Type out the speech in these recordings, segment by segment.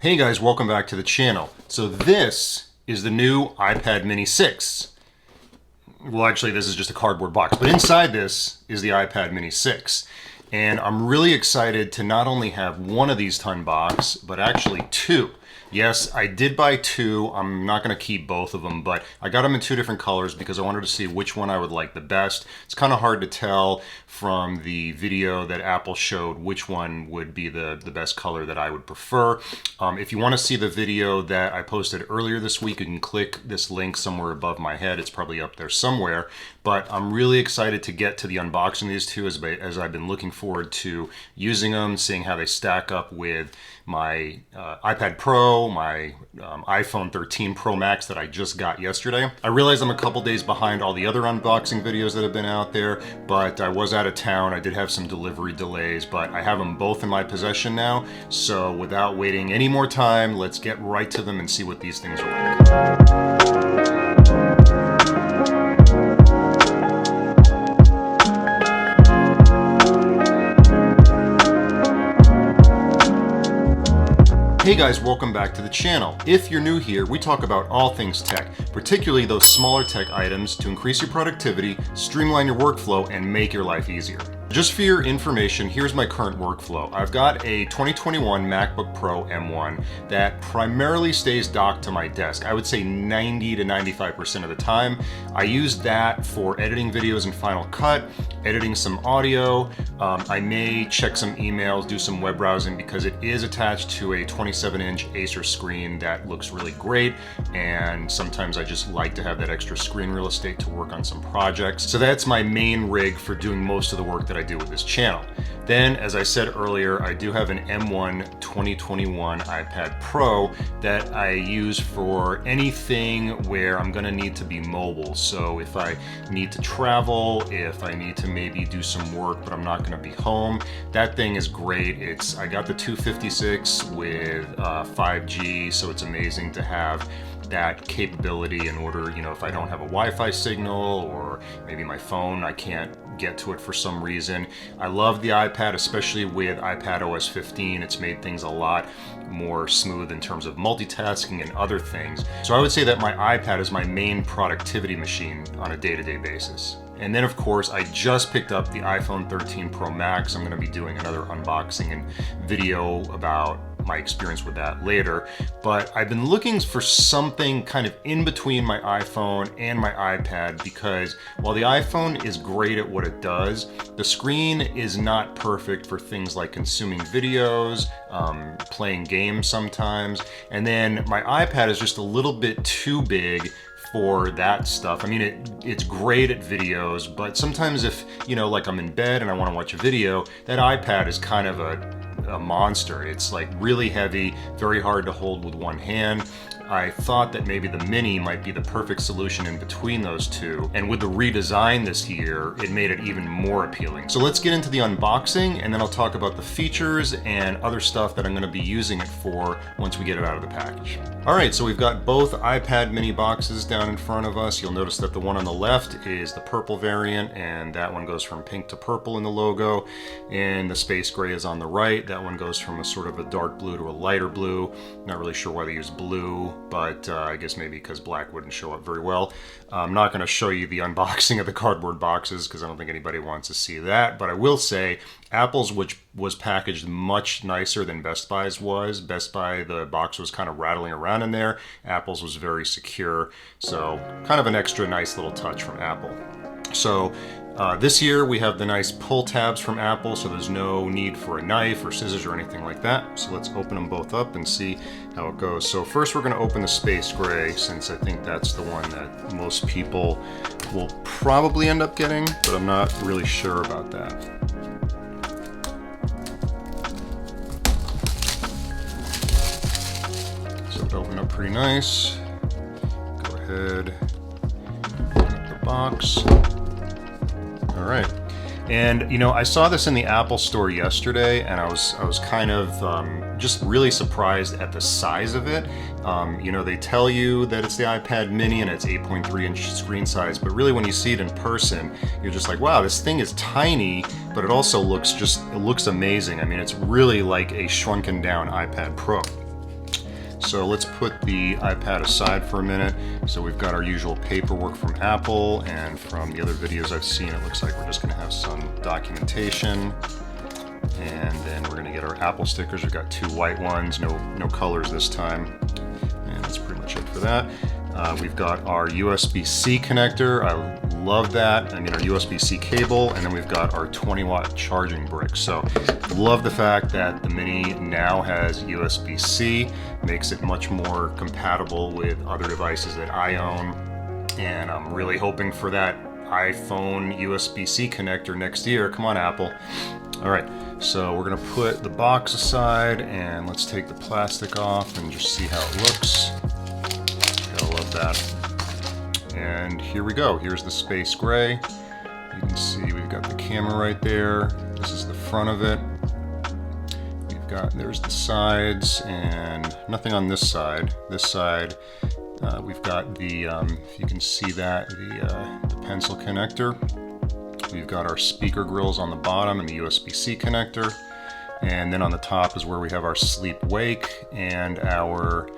Hey guys, welcome back to the channel. So this is the new iPad mini 6. Well, actually this is just a cardboard box, but inside this is the iPad mini 6. And I'm really excited to not only have one of these to unbox, but actually two. Yes, I did buy two. I'm not going to keep both of them, but I got them in two different colors because I wanted to see which one I would like the best. It's kind of hard to tell from the video that Apple showed which one would be the best color that I would prefer. If you want to see the video that I posted earlier this week, you can click this link somewhere above my head. It's probably up there somewhere. But I'm really excited to get to the unboxing of these two as I've been looking forward to using them, seeing how they stack up with my iPad Pro, my iPhone 13 Pro Max that I just got yesterday. I realize I'm a couple days behind all the other unboxing videos that have been out there, but I was out of town. I did have some delivery delays, but I have them both in my possession now. So without waiting any more time, let's get right to them and see what these things are like. Hey guys, welcome back to the channel. If you're new here, we talk about all things tech, particularly those smaller tech items to increase your productivity, streamline your workflow, and make your life easier. Just for your information, here's my current workflow. I've got a 2021 MacBook Pro M1 that primarily stays docked to my desk. I would say 90 to 95% of the time. I use that for editing videos in Final Cut, editing some audio. I may check some emails, do some web browsing because it is attached to a 27-inch Acer screen that looks really great, and sometimes I just like to have that extra screen real estate to work on some projects. So that's my main rig for doing most of the work that I do with this channel. Then, as I said earlier, I do have an M1 2021 iPad Pro that I use for anything where I'm gonna need to be mobile. So if I need to travel, if I need to maybe do some work but I'm not gonna be home, that thing is great. I got the 256 with 5G, so it's amazing to have that capability in order, if I don't have a Wi-Fi signal or maybe my phone, I can't get to it for some reason. I love the iPad, especially with iPad OS 15. It's made things a lot more smooth in terms of multitasking and other things. So I would say that my iPad is my main productivity machine on a day-to-day basis. And then of course, I just picked up the iPhone 13 Pro Max. I'm gonna be doing another unboxing and video about my experience with that later, but I've been looking for something kind of in between my iPhone and my iPad because while the iPhone is great at what it does, the screen is not perfect for things like consuming videos, playing games sometimes, and then my iPad is just a little bit too big for that stuff. I mean, it's great at videos, but sometimes if, like I'm in bed and I want to watch a video, that iPad is kind of a monster. It's like really heavy, very hard to hold with one hand. I thought that maybe the Mini might be the perfect solution in between those two. And with the redesign this year, it made it even more appealing. So let's get into the unboxing and then I'll talk about the features and other stuff that I'm gonna be using it for once we get it out of the package. All right, so we've got both iPad mini boxes down in front of us. You'll notice that the one on the left is the purple variant, and that one goes from pink to purple in the logo. And the space gray is on the right. That one goes from a sort of a dark blue to a lighter blue. Not really sure why they use blue, but I guess maybe because black wouldn't show up very well. I'm not going to show you the unboxing of the cardboard boxes because I don't think anybody wants to see that, but I will say Apple's, which was packaged much nicer than Best Buy's was. Best Buy, the box was kind of rattling around in there. Apple's was very secure, so kind of an extra nice little touch from Apple. So this year we have the nice pull tabs from Apple, so there's no need for a knife or scissors or anything like that. So let's open them both up and see how it goes. So first we're going to open the space gray, since I think that's the one that most people will probably end up getting, but I'm not really sure about that. So it opened up pretty nice. Go ahead, open up the box. All right, and I saw this in the Apple Store yesterday, and I was kind of just really surprised at the size of it. They tell you that it's the iPad mini and it's 8.3-inch screen size, but really when you see it in person, you're just like, wow, this thing is tiny, but it also looks amazing. I mean, it's really like a shrunken down iPad Pro. So let's put the iPad aside for a minute. So we've got our usual paperwork from Apple, and from the other videos I've seen, it looks like we're just gonna have some documentation. And then we're gonna get our Apple stickers. We've got 2 white ones, no colors this time. And that's pretty much it for that. We've got our USB-C connector. I love that. I mean, our USB-C cable, and then we've got our 20-watt charging brick. So love the fact that the Mini now has USB-C, makes it much more compatible with other devices that I own. And I'm really hoping for that iPhone USB-C connector next year. Come on, Apple. All right, so we're gonna put the box aside and let's take the plastic off and just see how it looks. Gotta love that. And here we go. Here's the space gray. You can see we've got the camera right there. This is the front of it. There's the sides and nothing on this side. This side, we've got the, if you can see that, the pencil connector. We've got our speaker grills on the bottom and the USB-C connector. And then on the top is where we have our sleep wake and our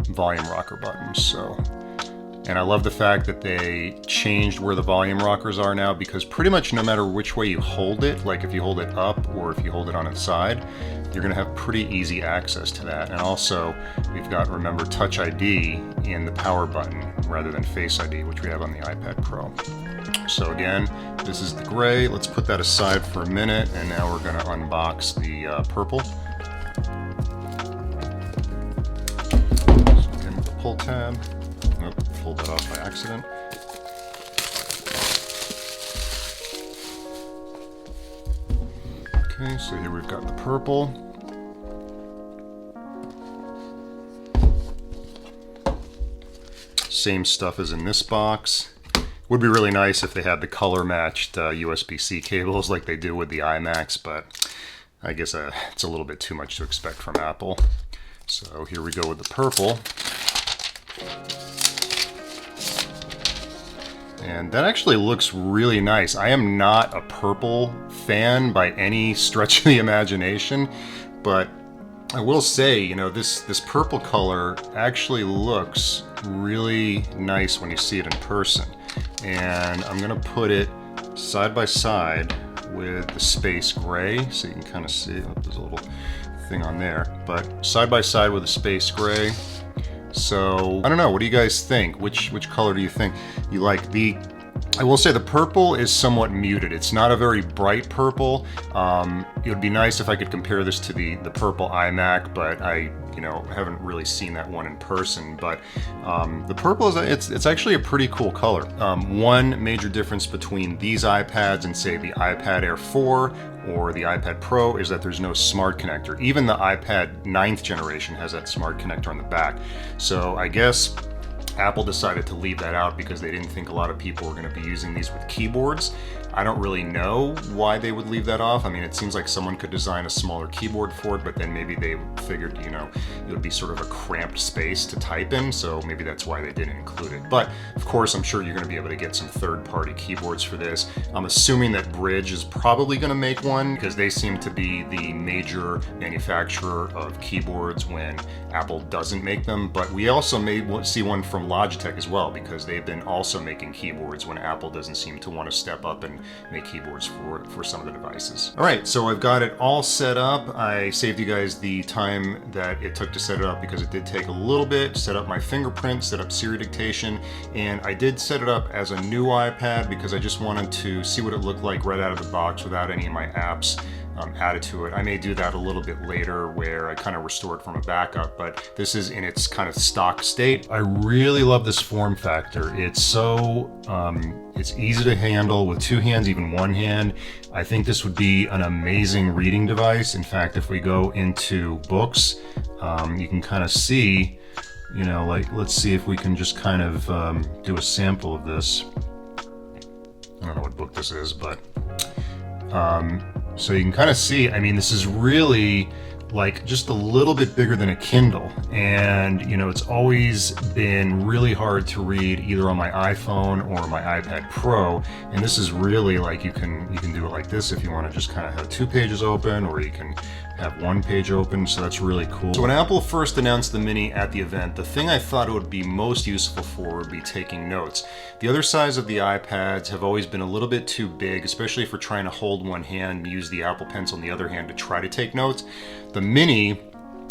volume rocker buttons. So, and I love the fact that they changed where the volume rockers are now, because pretty much no matter which way you hold it, like if you hold it up or if you hold it on its side, you're gonna have pretty easy access to that. And also we've got, remember, Touch ID in the power button rather than Face ID, which we have on the iPad Pro. So again, this is the gray. Let's put that aside for a minute, and now we're gonna unbox the purple. So again with the pull tab. Nope, pulled that off by accident. Okay, so here we've got the purple. Same stuff as in this box. Would be really nice if they had the color matched USB-C cables like they do with the iMacs, but I guess it's a little bit too much to expect from Apple. So here we go with the purple. And that actually looks really nice. I am not a purple fan by any stretch of the imagination, but I will say, you know, this purple color actually looks really nice when you see it in person. And I'm gonna put it side by side with the space gray, so you can kind of see, oh, there's a little thing on there, but side by side with the space gray. So I don't know, what do you guys think? Which color do you think you like? I will say the purple is somewhat muted. It's not a very bright purple. It would be nice if I could compare this to the purple iMac, but I haven't really seen that one in person. But the purple is it's actually a pretty cool color. One major difference between these iPads and say the iPad Air 4 or the iPad Pro is that there's no smart connector. Even the iPad 9th generation has that smart connector on the back. So I guess Apple decided to leave that out because they didn't think a lot of people were going to be using these with keyboards. I don't really know why they would leave that off. I mean, it seems like someone could design a smaller keyboard for it, but then maybe they figured, it would be sort of a cramped space to type in, so maybe that's why they didn't include it. But of course, I'm sure you're going to be able to get some third-party keyboards for this. I'm assuming that Bridge is probably going to make one because they seem to be the major manufacturer of keyboards when Apple doesn't make them. But we also may see one from Logitech as well, because they've been also making keyboards when Apple doesn't seem to want to step up and make keyboards for some of the devices. All right, so I've got it all set up. I saved you guys the time that it took to set it up because it did take a little bit. Set up my fingerprint, set up Siri dictation, and I did set it up as a new iPad because I just wanted to see what it looked like right out of the box without any of my apps added to it. I may do that a little bit later where I kind of restore it from a backup, but this is in its kind of stock state. I really love this form factor. It's so, it's easy to handle with 2 hands, even 1 hand. I think this would be an amazing reading device. In fact, if we go into books, you can kind of see, like, let's see if we can just kind of do a sample of this. I don't know what book this is, but so you can kind of see, I mean, this is really like just a little bit bigger than a Kindle. And, it's always been really hard to read either on my iPhone or my iPad Pro. And this is really like, you can do it like this if you want to just kind of have 2 pages open, or you can have one page open, so that's really cool. So when Apple first announced the Mini at the event, the thing I thought it would be most useful for would be taking notes. The other sides of the iPads have always been a little bit too big, especially for trying to hold one hand and use the Apple Pencil in the other hand to try to take notes. The Mini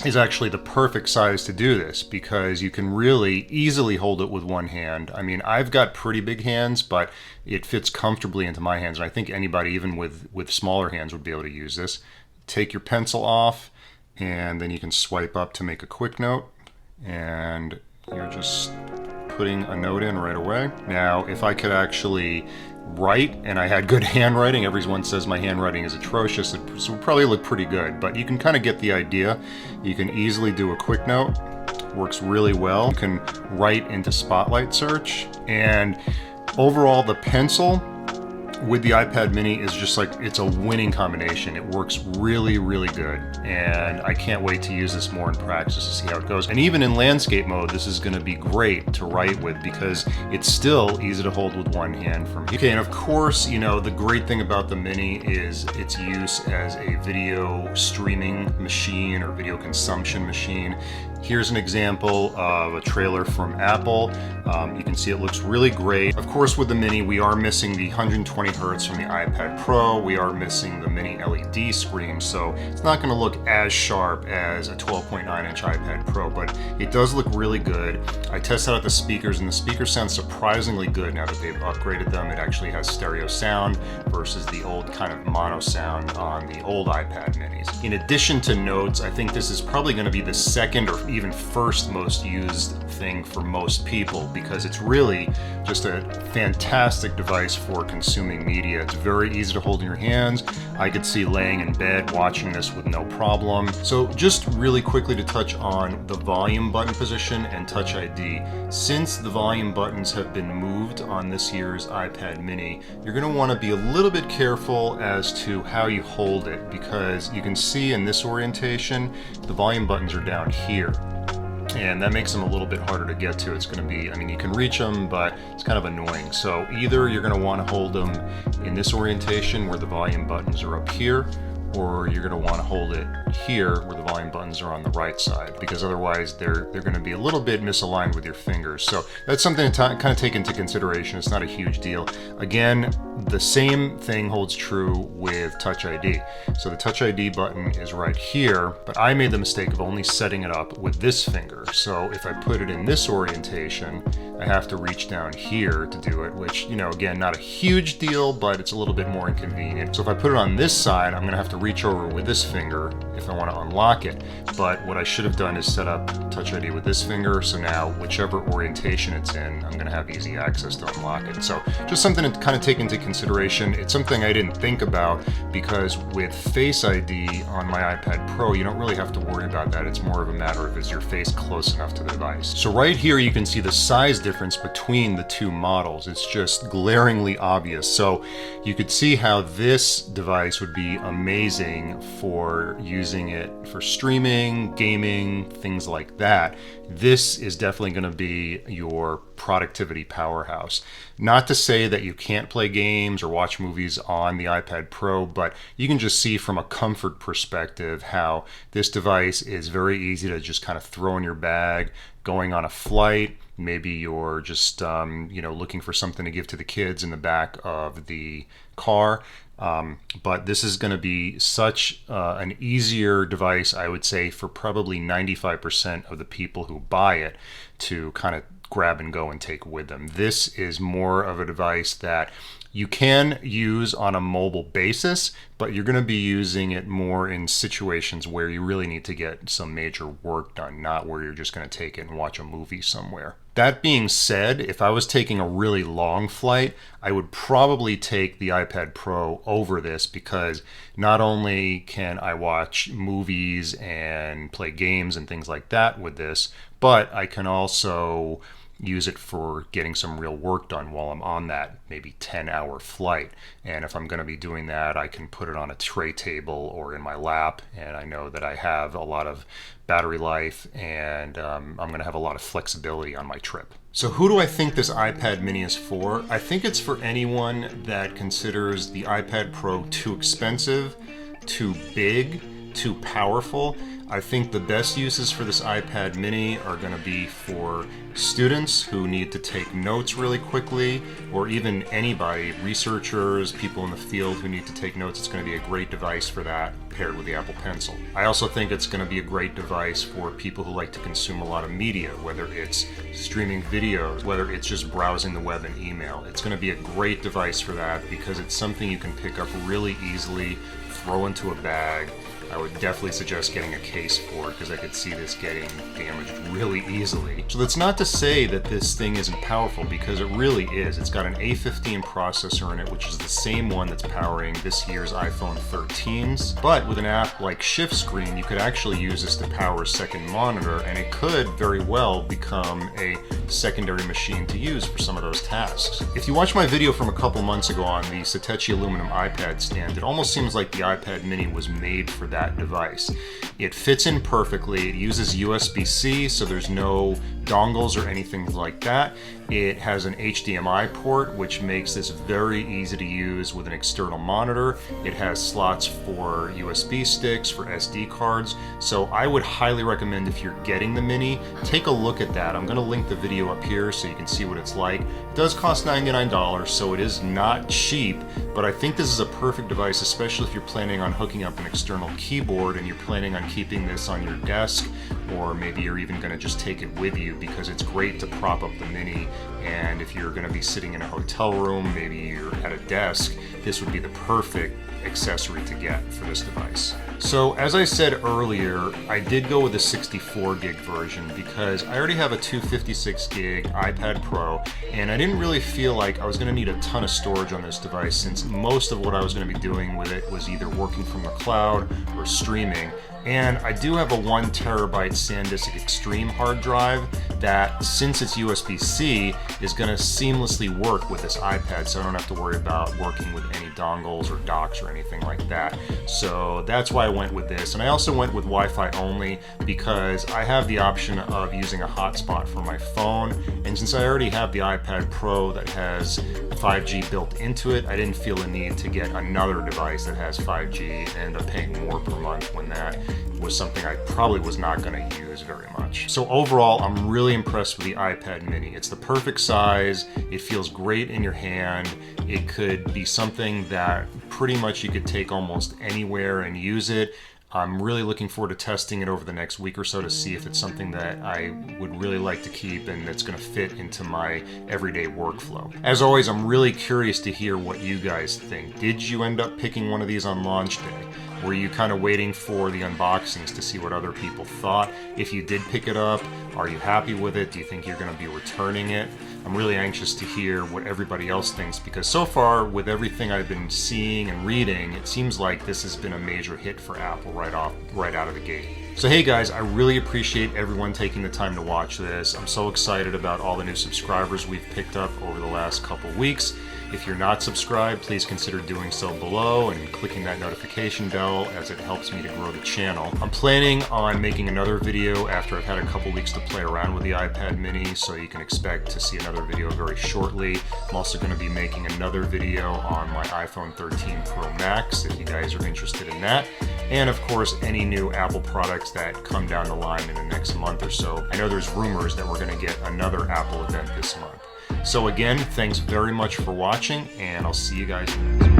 is actually the perfect size to do this because you can really easily hold it with one hand. I mean, I've got pretty big hands, but it fits comfortably into my hands, and I think anybody, even with smaller hands, would be able to use this. Take your pencil off, and then you can swipe up to make a quick note, and you're just putting a note in right away. Now, if I could actually write and I had good handwriting, everyone says my handwriting is atrocious, so it would probably look pretty good, but you can kind of get the idea. You can easily do a quick note, works really well. You can write into Spotlight search, and overall the pencil with the iPad Mini is just like, it's a winning combination. It works really, really good, and I can't wait to use this more in practice to see how it goes. And even in landscape mode, this is going to be great to write with because it's still easy to hold with one hand from here. Okay, and of course, you know, the great thing about the Mini is its use as a video streaming machine or video consumption machine. Here's an example of a trailer from Apple. You can see it looks really great. Of course, with the Mini, we are missing the 120 Hertz from the iPad Pro. We are missing the Mini LED screen, so it's not going to look as sharp as a 12.9-inch iPad Pro, but it does look really good. I tested out the speakers, and the speakers sound surprisingly good now that they've upgraded them. It actually has stereo sound versus the old kind of mono sound on the old iPad Minis. In addition to notes, I think this is probably going to be the second or even first most used thing for most people because it's really just a fantastic device for consuming media. It's very easy to hold in your hands. I could see laying in bed watching this with no problem. So just really quickly to touch on the volume button position and Touch ID. Since the volume buttons have been moved on this year's iPad Mini, you're going to want to be a little bit careful as to how you hold it because you can see in this orientation the volume buttons are down here, and that makes them a little bit harder to get to. It's going to be, I mean, you can reach them, but it's kind of annoying. So either you're going to want to hold them in this orientation where the volume buttons are up here, or you're going to want to hold it here where the volume buttons are on the right side, because otherwise they're going to be a little bit misaligned with your fingers. So that's something to kind of take into consideration. It's not a huge deal. Again, the same thing holds true with Touch ID. So the Touch ID button is right here, but I made the mistake of only setting it up with this finger. So if I put it in this orientation, I have to reach down here to do it, which, you know, again, not a huge deal, but it's a little bit more inconvenient. So if I put it on this side, I'm going to have to reach over with this finger if I want to unlock it. But what I should have done is set up Touch ID with this finger, so now whichever orientation it's in, I'm going to have easy access to unlock it. So just something to kind of take into consideration. It's something I didn't think about because with Face ID on my iPad Pro, you don't really have to worry about that. It's more of a matter of is your face close enough to the device. So right here you can see the size difference between the two models. It's just glaringly obvious. So you could see how this device would be amazing for using it for streaming, gaming, things like that. This is definitely going to be your productivity powerhouse. Not to say that you can't play games or watch movies on the iPad Pro, but you can just see from a comfort perspective how this device is very easy to just kind of throw in your bag, going on a flight. Maybe you're just looking for something to give to the kids in the back of the car. But this is going to be such an easier device, I would say, for probably 95% of the people who buy it to kind of grab and go and take with them. This is more of a device that you can use on a mobile basis, but you're going to be using it more in situations where you really need to get some major work done, not where you're just going to take it and watch a movie somewhere. That being said, if I was taking a really long flight, I would probably take the iPad Pro over this because not only can I watch movies and play games and things like that with this, but I can also use it for getting some real work done while I'm on that maybe 10-hour flight. And if I'm going to be doing that, I can put it on a tray table or in my lap, and I know that I have a lot of battery life, and I'm going to have a lot of flexibility on my trip. So who do I think this iPad Mini is for? I think it's for anyone that considers the iPad Pro too expensive, too big, too powerful. I think the best uses for this iPad mini are going to be for students who need to take notes really quickly, or even anybody, researchers, people in the field who need to take notes. It's going to be a great device for that, paired with the Apple Pencil. I also think it's going to be a great device for people who like to consume a lot of media, whether it's streaming videos, whether it's just browsing the web and email. It's going to be a great device for that because it's something you can pick up really easily, throw into a bag. I would definitely suggest getting a case for it because I could see this getting damaged really easily. So that's not to say that this thing isn't powerful, because it really is. It's got an A15 processor in it, which is the same one that's powering this year's iPhone 13s. But with an app like Shift Screen, you could actually use this to power a second monitor, and it could very well become a secondary machine to use for some of those tasks. If you watch my video from a couple months ago on the Satechi aluminum iPad stand, it almost seems like the iPad mini was made for that device. It fits in perfectly. It uses USB-C, so there's no dongles or anything like that. It has an HDMI port, which makes this very easy to use with an external monitor. It has slots for USB sticks, for SD cards. So I would highly recommend, if you're getting the mini, take a look at that. I'm going to link the video up here so you can see what it's like. It does cost $99, so it is not cheap, but I think this is a perfect device, especially if you're planning on hooking up an external keyboard and you're planning on keeping this on your desk, or maybe you're even going to just take it with you, because it's great to prop up the mini. And if you're going to be sitting in a hotel room, maybe you're at a desk, this would be the perfect accessory to get for this device. So as I said earlier, I did go with a 64 gig version because I already have a 256 gig iPad Pro, and I didn't really feel like I was going to need a ton of storage on this device, since most of what I was going to be doing with it was either working from the cloud or streaming. And I do have a 1 terabyte SanDisk Extreme hard drive that, since it's USB-C, is going to seamlessly work with this iPad, so I don't have to worry about working with any dongles or docks or anything like that. So that's why I went with this. And I also went with Wi-Fi only because I have the option of using a hotspot for my phone, and since I already have the iPad Pro that has 5G built into it, I didn't feel the need to get another device that has 5G and end up paying more per month when that was something I probably was not going to use very much. So overall, I'm really impressed with the iPad mini. It's the perfect size, it feels great in your hand, it could be something that pretty much you could take almost anywhere and use it. I'm really looking forward to testing it over the next week or so to see if it's something that I would really like to keep and that's going to fit into my everyday workflow. As always, I'm really curious to hear what you guys think. Did you end up picking one of these on launch day? Were you kind of waiting for the unboxings to see what other people thought? If you did pick it up, are you happy with it? Do you think you're going to be returning it? I'm really anxious to hear what everybody else thinks, because so far, with everything I've been seeing and reading, it seems like this has been a major hit for Apple right out of the gate. So hey guys, I really appreciate everyone taking the time to watch this. I'm so excited about all the new subscribers we've picked up over the last couple weeks. If you're not subscribed, please consider doing so below and clicking that notification bell, as it helps me to grow the channel. I'm planning on making another video after I've had a couple weeks to play around with the iPad mini, so you can expect to see another video very shortly. I'm also going to be making another video on my iPhone 13 Pro Max if you guys are interested in that. And of course, any new Apple products that come down the line in the next month or so. I know there's rumors that we're going to get another Apple event this month. So again, thanks very much for watching, and I'll see you guys next.